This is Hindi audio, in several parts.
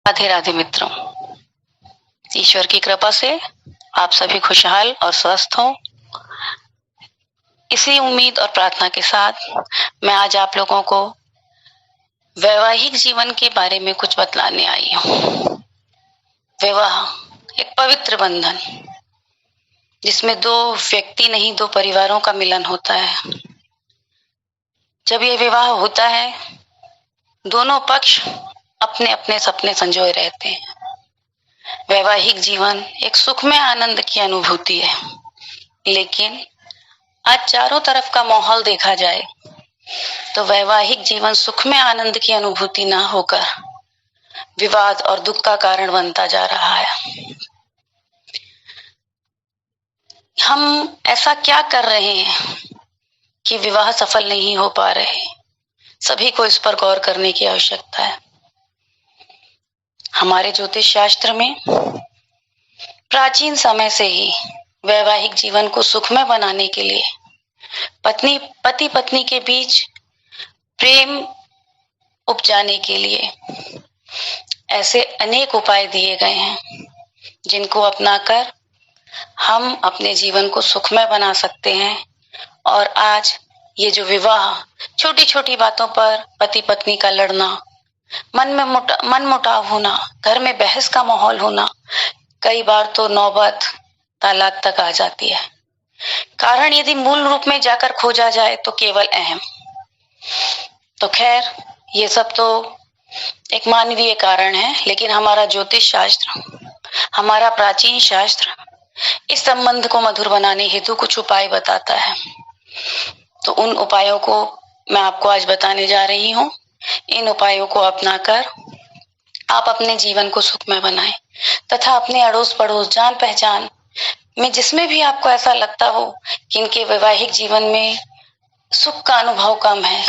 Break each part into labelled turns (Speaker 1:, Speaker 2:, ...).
Speaker 1: राधे राधे मित्रों, ईश्वर की कृपा से आप सभी खुशहाल और स्वस्थ हों। इसी उम्मीद और प्रार्थना के साथ मैं आज आप लोगों को वैवाहिक जीवन के बारे में कुछ बतलाने आई हूँ। विवाह एक पवित्र बंधन, जिसमें दो व्यक्ति नहीं, दो परिवारों का मिलन होता है। जब यह विवाह होता है, दोनों पक्ष अपने अपने सपने संजोए रहते हैं। वैवाहिक जीवन एक सुखमय आनंद की अनुभूति है, लेकिन आज चारों तरफ का माहौल देखा जाए तो वैवाहिक जीवन सुखमय आनंद की अनुभूति न होकर विवाद और दुख का कारण बनता जा रहा है। हम ऐसा क्या कर रहे हैं कि विवाह सफल नहीं हो पा रहे? सभी को इस पर गौर करने की आवश्यकता है। हमारे ज्योतिष शास्त्र में प्राचीन समय से ही वैवाहिक जीवन को सुखमय बनाने के लिए पति पत्नी के बीच प्रेम उपजाने के लिए ऐसे अनेक उपाय दिए गए हैं, जिनको अपनाकर हम अपने जीवन को सुखमय बना सकते हैं। और आज ये जो विवाह, छोटी छोटी बातों पर पति पत्नी का लड़ना, मन मुटाव होना, घर में बहस का माहौल होना, कई बार तो नौबत तलाक तक आ जाती है। कारण यदि मूल रूप में जाकर खोजा जाए तो केवल अहम। तो खैर, ये सब तो एक मानवीय कारण है, लेकिन हमारा ज्योतिष शास्त्र, हमारा प्राचीन शास्त्र इस संबंध को मधुर बनाने हेतु कुछ उपाय बताता है। तो उन उपायों को मैं आपको आज बताने जा रही हूँ। इन उपायों को अपनाकर आप अपने जीवन को सुखमय बनाएं तथा अपने अड़ोस पड़ोस, जान पहचान में जिसमें भी आपको ऐसा लगता हो कि इनके वैवाहिक जीवन में सुख का अनुभव कम है,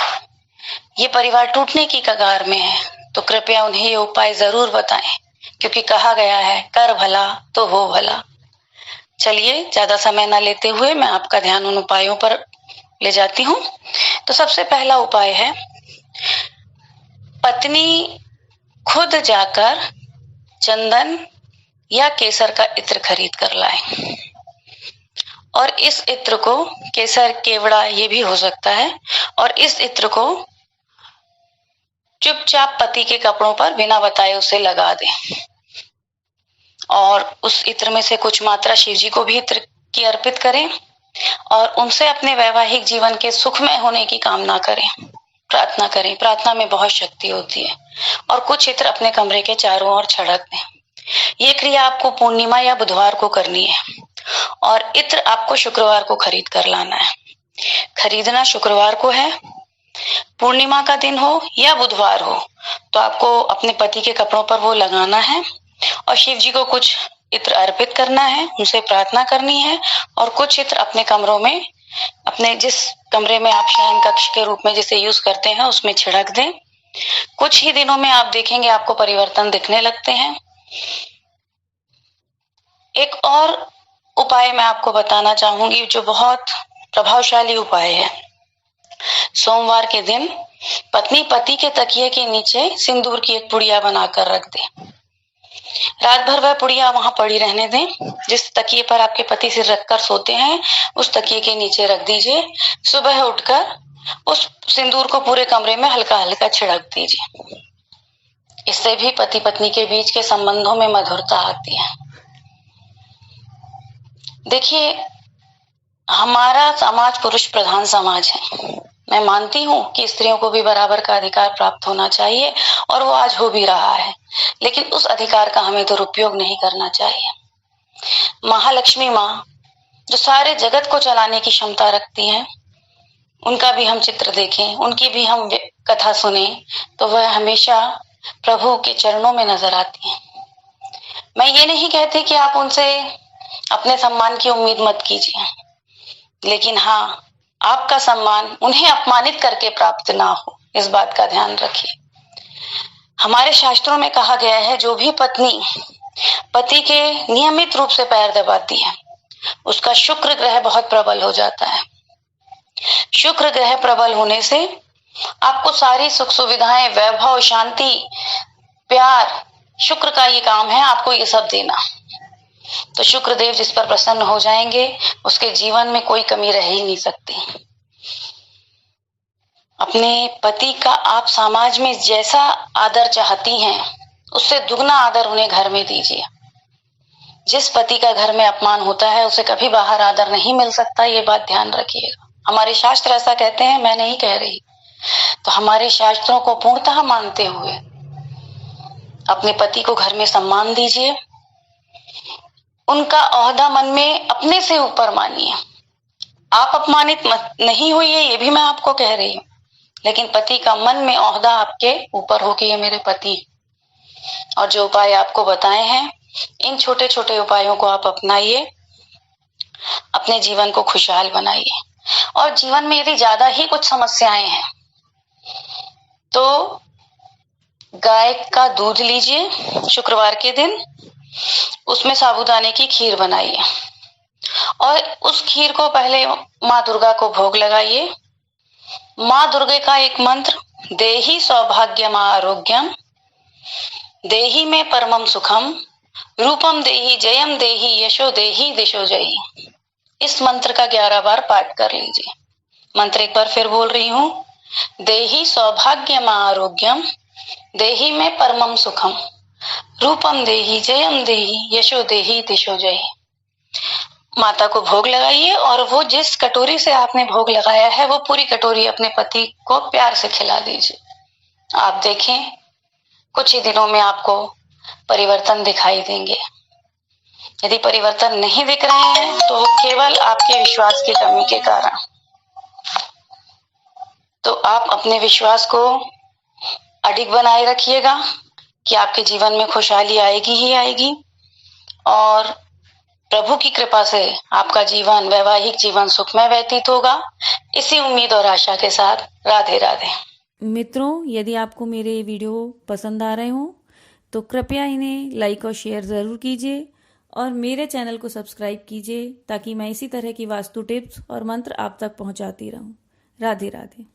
Speaker 1: ये परिवार टूटने की कगार में है, तो कृपया उन्हें ये उपाय जरूर बताएं, क्योंकि कहा गया है कर भला तो हो भला। चलिए, ज्यादा समय ना लेते हुए मैं आपका ध्यान उन उपायों पर ले जाती हूँ। तो सबसे पहला उपाय है, पत्नी खुद जाकर चंदन या केसर का इत्र खरीद कर लाए। और इस इत्र को, केसर केवड़ा ये भी हो सकता है, और इस इत्र को चुपचाप पति के कपड़ों पर बिना बताए उसे लगा दें। और उस इत्र में से कुछ मात्रा शिव जी को भी इत्र की अर्पित करें और उनसे अपने वैवाहिक जीवन के सुखमय होने की कामना करें, प्रार्थना करें। प्रार्थना में बहुत शक्ति होती है। और कुछ इत्र अपने कमरे के चारों ओर छिड़क दें। ये क्रिया आपको पूर्णिमा या बुधवार को करनी है, और इत्र आपको शुक्रवार को खरीद कर लाना है। खरीदना शुक्रवार को है, पूर्णिमा का दिन हो या बुधवार हो, तो आपको अपने पति के कपड़ों पर वो लगाना है और शिव जी को कुछ इत्र अर्पित करना है, उनसे प्रार्थना करनी है, और कुछ इत्र अपने कमरों में, अपने जिस कमरे में आप शयन कक्ष के रूप में जिसे यूज करते हैं उसमें छिड़क दें। कुछ ही दिनों में आप देखेंगे आपको परिवर्तन दिखने लगते हैं। एक और उपाय मैं आपको बताना चाहूंगी, जो बहुत प्रभावशाली उपाय है। सोमवार के दिन पत्नी पति के तकिए के नीचे सिंदूर की एक पुड़िया बनाकर रख दे। रात भर वह पुड़िया वहां पड़ी रहने दें। जिस तकिए पर आपके पति सिर रखकर सोते हैं, उस तकिए के नीचे रख दीजिए। सुबह उठकर उस सिंदूर को पूरे कमरे में हल्का हल्का छिड़क दीजिए। इससे भी पति पत्नी के बीच के संबंधों में मधुरता आती है। देखिए, हमारा समाज पुरुष प्रधान समाज है। मैं मानती हूँ कि स्त्रियों को भी बराबर का अधिकार प्राप्त होना चाहिए, और वो आज हो भी रहा है, लेकिन उस अधिकार का हमें दुरुपयोग नहीं करना चाहिए। महालक्ष्मी माँ, जो सारे जगत को चलाने की क्षमता रखती हैं, उनका भी हम चित्र देखें, उनकी भी हम कथा सुने, तो वह हमेशा प्रभु के चरणों में नजर आती हैं। मैं ये नहीं कहती कि आप उनसे अपने सम्मान की उम्मीद मत कीजिए, लेकिन हाँ, आपका सम्मान उन्हें अपमानित करके प्राप्त ना हो, इस बात का ध्यान रखिए। हमारे शास्त्रों में कहा गया है, जो भी पत्नी पति के नियमित रूप से पैर दबाती है, उसका शुक्र ग्रह बहुत प्रबल हो जाता है। शुक्र ग्रह प्रबल होने से आपको सारी सुख सुविधाएं, वैभव, शांति, प्यार शुक्र का ये काम है आपको ये सब देना। तो शुक्रदेव जिस पर प्रसन्न हो जाएंगे उसके जीवन में कोई कमी रह ही नहीं सकती। अपने पति का आप समाज में जैसा आदर चाहती हैं उससे दुगना आदर उन्हें घर में दीजिए। जिस पति का घर में अपमान होता है उसे कभी बाहर आदर नहीं मिल सकता, ये बात ध्यान रखिएगा। हमारे शास्त्र ऐसा कहते हैं, मैं नहीं कह रही। तो हमारे शास्त्रों को पूर्णतः मानते हुए अपने पति को घर में सम्मान दीजिए। उनका ओहदा मन में अपने से ऊपर मानिए। आप अपमानित नहीं होइए, ये भी मैं आपको कह रही हूँ, लेकिन पति का मन में ओहदा आपके ऊपर हो कि ये मेरे पति। और जो उपाय आपको बताए हैं, इन छोटे छोटे उपायों को आप अपनाइए, अपने जीवन को खुशहाल बनाइए। और जीवन में यदि ज्यादा ही कुछ समस्याएं हैं तो गाय का दूध लीजिए शुक्रवार के दिन, उसमें साबूदाने की खीर बनाइए और उस खीर को पहले माँ दुर्गा को भोग लगाइए। माँ दुर्गा का एक मंत्र, देहि सौभाग्यम आरोग्यम, देहि में परमम सुखम, रूपम देहि जयम देहि यशो देहि दिशो जयी। इस मंत्र का 11 बार पाठ कर लीजिए। मंत्र एक बार फिर बोल रही हूँ, देहि सौभाग्यम आरोग्यम, देहि में परमम सुखम, रूपम देहि जयम देहि यशो देहि दिशो जयी। माता को भोग लगाइए और वो जिस कटोरी से आपने भोग लगाया है वो पूरी कटोरी अपने पति को प्यार से खिला दीजिए। आप देखें कुछ ही दिनों में आपको परिवर्तन दिखाई देंगे। यदि परिवर्तन नहीं दिख रहे हैं तो केवल आपके विश्वास की कमी के कारण। तो आप अपने विश्वास को अडिग बनाए रखिएगा कि आपके जीवन में खुशहाली आएगी ही आएगी और प्रभु की कृपा से आपका जीवन, वैवाहिक जीवन सुखमय व्यतीत होगा। इसी उम्मीद और आशा के साथ राधे राधे।
Speaker 2: मित्रों, यदि आपको मेरे वीडियो पसंद आ रहे हों तो कृपया इन्हें लाइक और शेयर ज़रूर कीजिए और मेरे चैनल को सब्सक्राइब कीजिए ताकि मैं इसी तरह की वास्तु टिप्स और मंत्र आप तक पहुंचाती रहूं। राधे राधे।